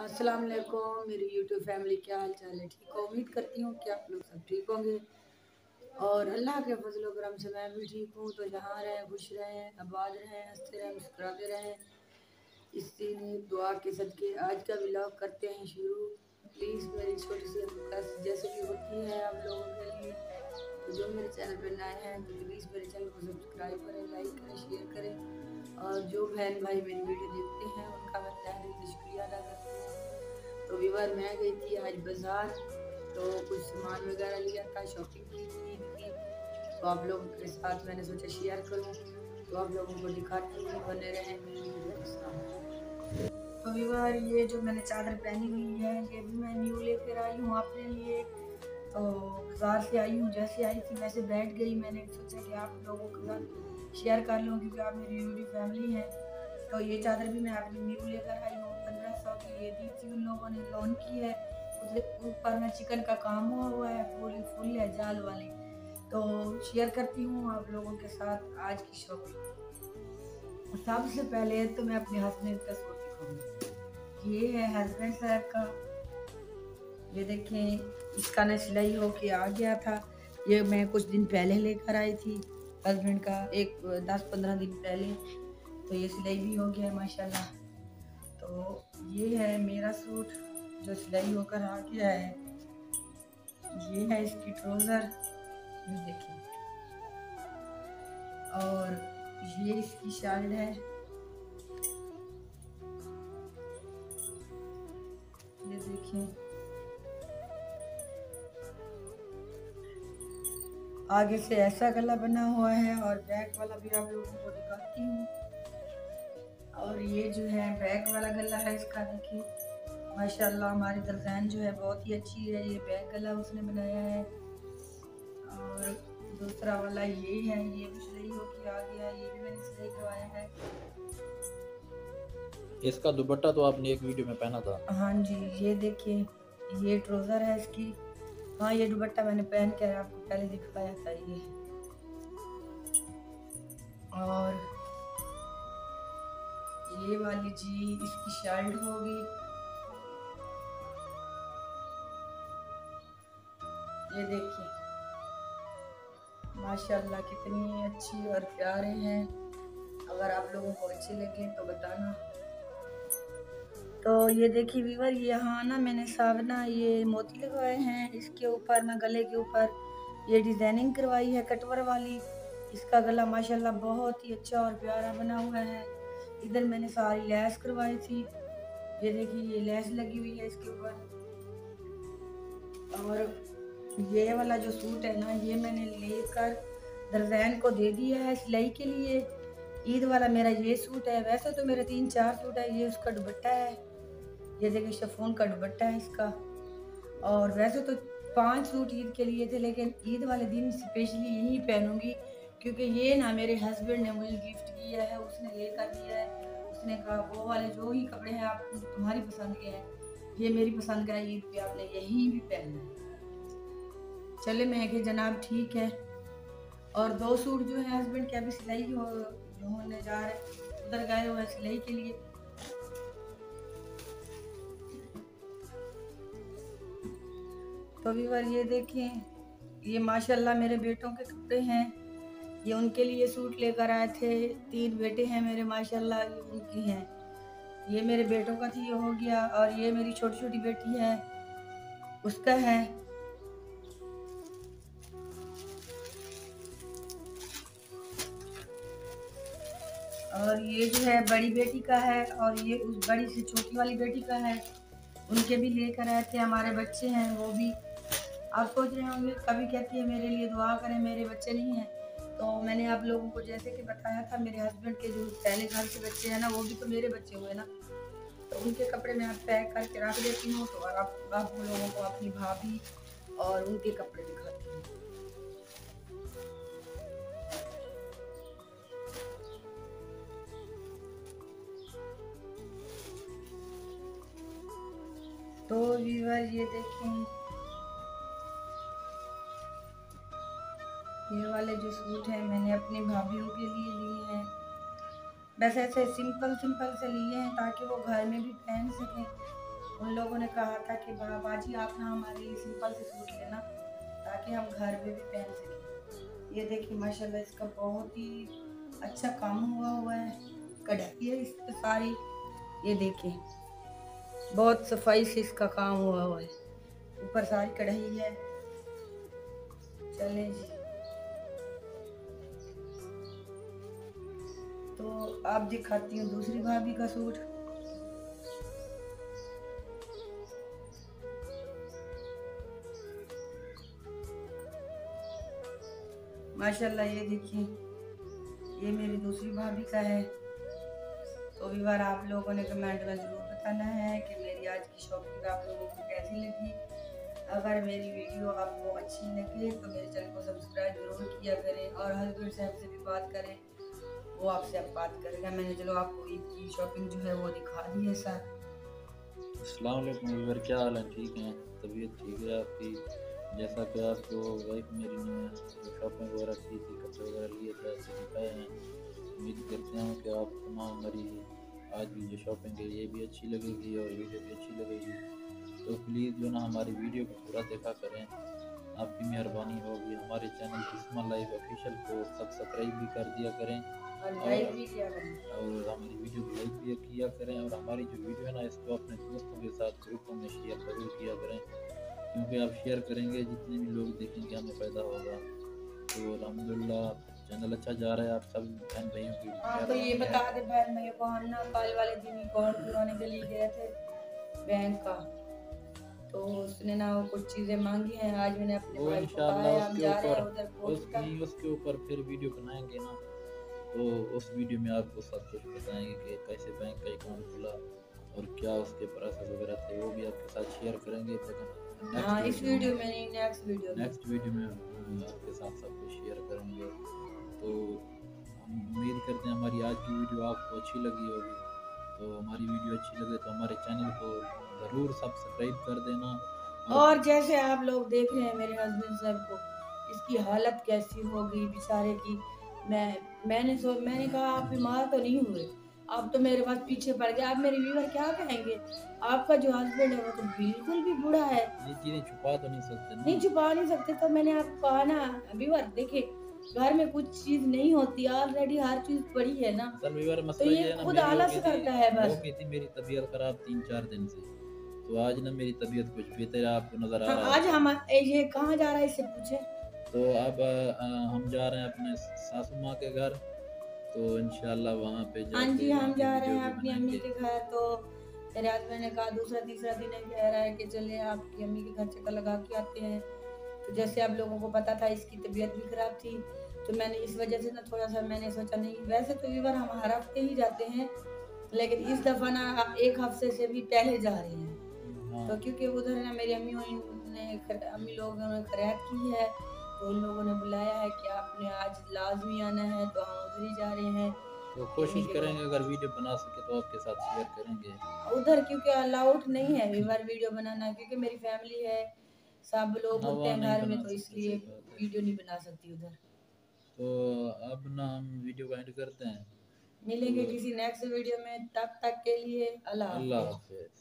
अस्सलाम वालेकुम मेरी यूट्यूब फैमिली, क्या हाल चाल है? ठीक हो? उम्मीद करती हूँ कि आप लोग सब ठीक होंगे और अल्लाह के फजल व करम से मैं भी ठीक हूँ। तो जहाँ रहें खुश रहें, आबाद रहें, हंसते रहें, मुस्कुराते रहें, इसी ने दुआ के सदके आज का व्लॉग करते हैं शुरू। प्लीज़ मेरी छोटी सी रिक्वेस्ट जैसे कि होती है आप लोगों के लिए, तो जो मेरे चैनल पर नए हैं तो प्लीज़ मेरे चैनल को सब्सक्राइब करें, लाइक करें, शेयर करें। और जो बहन भाई मेरी वीडियो देखते हैं उनका मैं तहे दिल से शुक्रिया अदा करती हूँ। तो व्यूअर, मैं गई थी आज बाज़ार, तो कुछ सामान वगैरह लिया था, शॉपिंग की थी ईद की, तो आप लोगों के साथ मैंने सोचा शेयर करूँ, तो आप लोगों को दिखाती हूँ, बने रहें मेरी वीडियो के साथ। तो व्यूअर, ये जो मैंने चादर पहनी हुई है ये भी मैं न्यू लेकर आई हूँ अपने लिए। तो बाज़ार से आई हूँ, जैसे आई थी वैसे बैठ गई। मैंने सोचा कि आप लोगों के साथ शेयर कर लूँ क्योंकि आप मेरी यूट्यूब फैमिली है। तो ये चादर भी मैं अपनी न्यू लेकर आई हूँ, 1500 की ये दी थी उन लोगों ने, लोन की है। उसके ऊपर में चिकन का काम हुआ है, पूरी फुल है जाल वाली। तो शेयर करती हूँ आप लोगों के साथ आज की शॉपिंग। सबसे पहले तो मैं अपने हस्बैंड का सूट दिखाऊंगी। ये है हस्बैंड साहब का, ये देखें, इसका ना सिलाई होके आ गया था। ये मैं कुछ दिन पहले लेकर आई थी हस्बैंड का, एक 10-15 दिन पहले। तो ये सिलाई भी हो गया है माशाल्लाह। तो ये है मेरा सूट जो सिलाई होकर आ गया है। ये है इसकी ट्राउज़र, ये देखिए, और ये इसकी शर्ट है, ये देखिए। आगे से ऐसा गला बना हुआ है और बैक वाला भी आप लोगों को दिखाती हूँ। और ये जो है बैक वाला गला है इसका, देखिए माशाल्लाह हमारी डिज़ाइन जो है बहुत ही अच्छी है। ये बैक गला उसने बनाया है। और दूसरा वाला ये है, ये भी सिलाई होके आ गया, ये भी मैंने सिलाई करवाया है। इसका दुपट्टा तो आपने एक वीडियो में पहना था। हाँ जी, ये देखिए, ये ट्राउज़र है इसकी। हाँ, ये दुपट्टा मैंने पहन कर आपको पहले दिखाया था ये। और ये वाली जी इसकी शर्ट होगी, ये देखिए माशाल्लाह कितनी अच्छी और प्यारे हैं। अगर आप लोगों को अच्छे लगे तो बताना। तो ये देखिए व्यूअर, यहाँ ना मैंने सावना ये मोती लगवाए हैं इसके ऊपर, ना गले के ऊपर ये डिज़ाइनिंग करवाई है कटवर वाली। इसका गला माशाल्लाह बहुत ही अच्छा और प्यारा बना हुआ है। इधर मैंने सारी लैस करवाई थी, ये देखिए ये लैस लगी हुई है इसके ऊपर। और ये वाला जो सूट है ना, ये मैंने लेकर दरजैन को दे दिया है सिलाई के लिए। ईद वाला मेरा ये सूट है, वैसे तो मेरे 3-4 सूट है। ये उसका दुपट्टा है, ये देखिए शिफॉन का दुपट्टा है इसका। और वैसे तो 5 सूट ईद के लिए थे, लेकिन ईद वाले दिन स्पेशली यही पहनूंगी क्योंकि ये ना मेरे हस्बैंड ने मुझे गिफ्ट किया है, उसने लेकर दिया है। उसने कहा वो वाले जो ही कपड़े हैं आप तुम्हारी पसंद के हैं, ये मेरी पसंद का है, ईद पे आपने यही भी पहनना है। चले, मैं कि जनाब ठीक है। और 2 सूट जो है हस्बैंड के अभी सिलाई जो होने जा रहे हैं, उधर गए हुए हैं सिलाई के लिए। तो व्यूअर ये देखें, ये माशाल्लाह मेरे बेटों के कपड़े हैं। ये उनके लिए सूट लेकर आए थे, 3 बेटे हैं मेरे माशाल्लाह, ये उनकी हैं। ये मेरे बेटों का थी, ये हो गया। और ये मेरी छोटी छोटी बेटी है, उसका है। और ये जो है बड़ी बेटी का है, और ये उस बड़ी से छोटी वाली बेटी का है। उनके भी लेकर आए थे, हमारे बच्चे हैं वो भी। आप सोच रहे होंगे कभी कहती है मेरे लिए दुआ करें, मेरे बच्चे नहीं हैं। तो मैंने आप लोगों को जैसे कि बताया था, मेरे हस्बैंड के जो पहले घर के बच्चे हैं ना, वो भी तो मेरे बच्चे हुए ना। तो उनके कपड़े मैं पैक करके रख देती हूँ, तो आप लोगों को अपनी भाभी और उनके कपड़े दिखाती हूँ। तो व्यूअर ये देखें, ये वाले जो सूट हैं मैंने अपनी भाभीयों के लिए लिए हैं। बस ऐसे सिंपल सिंपल से लिए हैं ताकि वो घर में भी पहन सकें। उन लोगों ने कहा था कि बाजी आप ना हमारे लिए सिंपल से सूट लेना ताकि हम घर में भी पहन सकें। ये देखिए माशाल्लाह इसका बहुत ही अच्छा काम हुआ है, कढ़ाई है इस पे सारी, ये देखिए बहुत सफाई से इसका काम हुआ है, ऊपर सारी कढ़ाई है। चले जी, तो आप दिखाती हूँ दूसरी भाभी का सूट। माशाल्लाह ये देखिए, ये मेरी दूसरी भाभी का है। तो भी बार आप लोगों ने कमेंट में ज़रूर बताना है कि मेरी आज की शॉपिंग आप लोगों को कैसी लगी। अगर मेरी वीडियो आपको अच्छी लगे तो मेरे चैनल को सब्सक्राइब जरूर किया करें, और हस्बैंड साहब से भी बात करें, वो आपसे अब बात करेगा। मैंने चलो आपको ईद की शॉपिंग जो है वो दिखा दी है सर। अस्सलाम वालेकुम व्यूअर, क्या हाल है? ठीक हैं? तबीयत ठीक है आपकी? जैसा कि आपको वाइफ मेरी ने शॉपिंग वगैरह की थी, कपड़े वगैरह लिए थे, ऐसे दिखाए हैं। उम्मीद करते हैं कि आपको ना हमारी आज की जो शॉपिंग है ये भी अच्छी लगेगी और वीडियो भी अच्छी लगेगी। तो प्लीज़ जो ना हमारी वीडियो को पूरा देखा करें, आपकी मेहरबानी होगी। हमारे चैनल किस्मा लाइव ऑफिशियल को सब्सक्राइब भी कर दिया करें और हमारी वीडियो को लाइक भी किया करें, और हमारी जो वीडियो है ना इसको अपने दोस्तों के साथ ग्रुपों में शेयर ज़रूर किया करें, क्योंकि आप शेयर करेंगे जितने भी लोग देखेंगे हमें फ़ायदा होगा। तो अल्हम्दुलिल्लाह चैनल अच्छा जा रहा है। आप सब बहन भाइयों की हाँ तो ये बता दे बहन भैया को, हम ना कल वाले दिन ही अकाउंट खुलवाने के लिए गए थे बैंक का, तो उसने ना वो कुछ चीज़ें मांगी हैं। आज मैंने अपने वो भाई को कहा इंशाल्लाह है हम जा रहे हैं उधर पोस्ट का। उसके ऊपर फिर वीडियो बनाएंगे ना, तो उस वीडियो में आपको सब कुछ बताएंगे कि कैसे बैंक का अकाउंट खुला और क्या उसके प्रोसेस वगैरह थे, वो भी आपके साथ शेयर करेंगे। लेकिन हाँ इस वीडियो में नहीं, नेक्स्ट वीडियो में आपके साथ सब कुछ शेयर करेंगे। तो हम उम्मीद करते हैं हमारी आज की वीडियो आपको अच्छी लगी होगी। तो हमारी वीडियो अच्छी लगे तो हमारे चैनल को ज़रूर सब्सक्राइब कर देना। और जैसे आप लोग देख रहे हैं मेरे हस्बैंड साहब को, इसकी हालत कैसी होगी बेचारे की। मैंने कहा आप बीमार तो नहीं हुए, आप तो मेरे पास पीछे पड़ गए। आप मेरे व्यूअर क्या कहेंगे, आपका जो हस्बैंड है वो तो बिल्कुल भी बूढ़ा है। ये चीज़ें छुपा तो नहीं सकते ना, नहीं छुपा नहीं सकते। तो मैंने आपको कहा ना व्यूअर, देखिए घर में कुछ चीज नहीं होती, ऑलरेडी हर चीज पड़ी है ना, असल व्यूअर तो मसला ये ये है ना, खुद मेरी आलस करता है हो बस। गई थी मेरी तबीयत खराब 3-4 दिन से, तो आज ना मेरी तबीयत कुछ बेहतर है, आपको नज़र आ हाँ रहा आज है। हम ये कहाँ जा रहा है इससे पूछे। तो अब हम जा रहे हैं अपने सासू माँ के घर, तो इंशाल्लाह वहाँ पे हाँ जाके जी वहाँ हम की जा रहे वीडियो हैं भी अपनी अम्मी बनाएंगे। के घर। तो मेरे हस्बैंड ने कहा दूसरा तीसरा दिन है, कह रहा है कि चले आपकी अम्मी के घर चक्कर लगा के आते हैं। तो जैसे आप लोगों को पता था इसकी तबीयत भी खराब थी, तो मैंने इस वजह से ना थोड़ा सा मैंने सोचा नहीं, वैसे तो वीवर हम हर हफ्ते ही जाते हैं, लेकिन इस दफ़ा ना एक हफ्ते से भी पहले जा रहे हैं। हाँ, तो क्योंकि उधर ना मेरी अम्मी लोगों ने खैरात की है, तो उन लोगों ने बुलाया है कि आपने आज लाजमी आना है, तो हम उधर ही जा रहे हैं। तो कोशिश करेंगे अगर वीडियो बना सके तो आपके साथ शेयर करेंगे। उधर क्योंकि अलाउड नहीं है वीवर वीडियो बनाना, क्योंकि मेरी फैमिली है, सब लोग ना होते वहाँ हैं नहीं घर में, बना तो सकते, इसलिए सही बात है। वीडियो नहीं बना सकती उधर। तो अब ना हम वीडियो को एंड करते हैं। मिलेंगे तो किसी नेक्स्ट वीडियो में, तब तक के लिए अल्लाह अल्लाह हाफिज। हाफिज़।